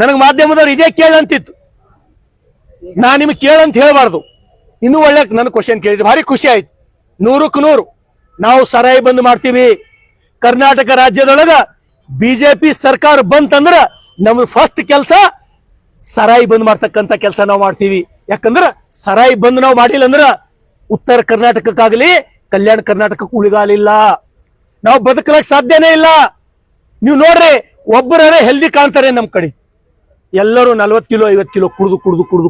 ನನಗೆ ಮಾಧ್ಯಮದವ್ರು ಇದೇ ಕೇಳಂತಿತ್ತು, ನಾ ನಿಮ್ಗೆ ಕೇಳಂತ ಹೇಳ್ಬಾರ್ದು. ಇನ್ನೂ ಒಳ್ಳೆ ನನ್ನ ಕ್ವಶನ್ ಕೇಳಿದ್ರೆ ಭಾರಿ ಖುಷಿ ಆಯ್ತು. 100ಕ್ಕೆ 100 ನಾವು ಸರಾಯಿ ಬಂದ್ ಮಾಡ್ತೀವಿ. ಕರ್ನಾಟಕ ರಾಜ್ಯದೊಳಗ ಬಿಜೆಪಿ ಸರ್ಕಾರ ಬಂತಂದ್ರ ನಮ್ದು ಫಸ್ಟ್ ಕೆಲಸ ಸರಾಯಿ ಬಂದ್ ಮಾಡ್ತಕ್ಕಂಥ ಕೆಲಸ ನಾವು ಮಾಡ್ತೀವಿ. ಯಾಕಂದ್ರ ಸರಾಯಿ ಬಂದ್ ನಾವು ಮಾಡಿಲ್ಲ ಅಂದ್ರ ಉತ್ತರ ಕರ್ನಾಟಕಕ್ಕಾಗಲಿ ಕಲ್ಯಾಣ ಕರ್ನಾಟಕಕ್ಕೆ ಉಳಿಗಾಲಿಲ್ಲ, ನಾವು ಬದುಕಲಕ್ ಸಾಧ್ಯನೇ ಇಲ್ಲ. ನೀವು ನೋಡ್ರಿ, ಒಬ್ಬರೇ ಹೆಲ್ದಿ ಕಾಣ್ತಾರೆ ನಮ್ ಕಡೆ, ಎಲ್ಲರೂ 40 ಕಿಲೋ 50 ಕಿಲೋ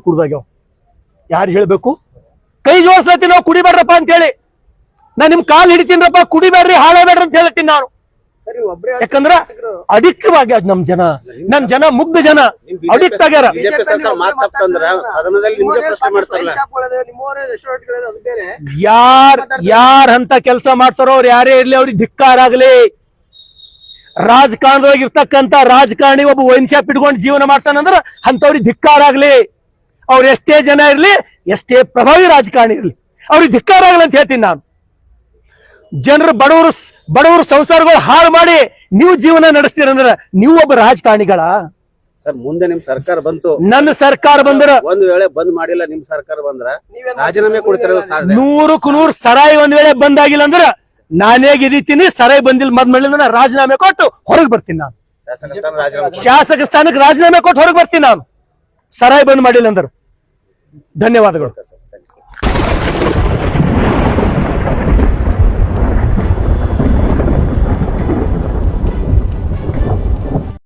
ಕುಡ್ದಾಗ್ಯಾವ. ಯಾರು ಹೇಳ್ಬೇಕು? ಕೈ ಜೋಡ್ಸತ್ತಿ ನಾವು ಕುಡಿಬೇಡ್ರಪ್ಪ ಅಂತ ಹೇಳಿ. ನಾ ನಿಮ್ ಕಾಲ್ ಹಿಡಿತೀನಪ್ಪ, ಕುಡಿಬೇಡ್ರಿ ಹಾಳಬೇಡ್ರಿ ಅಂತ ಹೇಳ್ತೀನಿ ನಾನು. ಯಾಕಂದ್ರ ಅಡಿಕ್ಟ್ ಆಗ್ಯಾದ ನಮ್ ಜನ ಮುಗ್ಧ ಜನ ಅಡಿಕ್ಟ್ ಆಗ್ಯಾರ. ಯಾರ್ ಅಂತ ಕೆಲಸ ಮಾಡ್ತಾರೋ ಅವ್ರು ಯಾರೇ ಇರ್ಲಿ ಅವ್ರಿಗೆ ಧಿಕ್ಕಾರ ಆಗ್ಲಿ. ರಾಜಕಾರಣದೊಳಗೆ ಇರ್ತಕ್ಕಂತ ರಾಜಕಾರಣಿ ಒಬ್ಬ ವೈನ್ ಶಾಪ್ ಇಟ್ಕೊಂಡು ಜೀವನ ಮಾಡ್ತಾನಂದ್ರ ಅಂತವ್ರಿಗೆ ಧಿಕ್ಕಾರ ಆಗ್ಲಿ. ಅವ್ರು ಎಷ್ಟೇ ಜನ ಇರ್ಲಿ, ಎಷ್ಟೇ ಪ್ರಭಾವಿ ರಾಜಕಾರಣಿ ಇರ್ಲಿ, ಅವ್ರಿಗೆ ಧಿಕ್ಕಾರ ಆಗಲ್ಲ ಅಂತ ಹೇಳ್ತೀನಿ ನಾನು. ಜನರು ಬಡವರು ಸಂಸಾರಗಳು ಹಾಳು ಮಾಡಿ ನೀವು ಜೀವನ ನಡೆಸ್ತೀರಂದ್ರ ನೀವು ಒಬ್ಬ ರಾಜಕಾರಣಿಗಳ? ಸರ್, ಮುಂದೆ ನಿಮ್ ಸರ್ಕಾರ ಬಂತು, ನನ್ನ ಸರ್ಕಾರ ಬಂದ್ರ ಒಂದ್ ವೇಳೆ ಬಂದ್ ಮಾಡಿಲ್ಲ, ನಿಮ್ ಸರ್ಕಾರ ಬಂದ್ರ ರಾಜೀನಾಮೆ ಕೊಡ್ತೀರ? 100ಕ್ಕೆ 100 ಸರಾಯಿ ಒಂದ್ ವೇಳೆ ಬಂದಾಗಿಲ್ಲ ಅಂದ್ರ ನಾನೇ ಗೆದಿತೀನಿ. ಸರಾಯಿ ಬಂದಿಲ್ಲ ಮಾಡಿಲ್ಲ ರಾಜೀನಾಮೆ ಕೊಟ್ಟು ಹೊರಗೆ ಬರ್ತೀನಿ ನಾನು. ಶಾಸಕ ಸ್ಥಾನಕ್ಕೆ ರಾಜೀನಾಮೆ ಕೊಟ್ಟು ಹೊರಗೆ ಬರ್ತೀನಿ ನಾನು, ಸರಾಯಿ ಬಂದ್ ಮಾಡಿಲ್ಲ ಅಂದ್ರ. ಧನ್ಯವಾದಗಳು.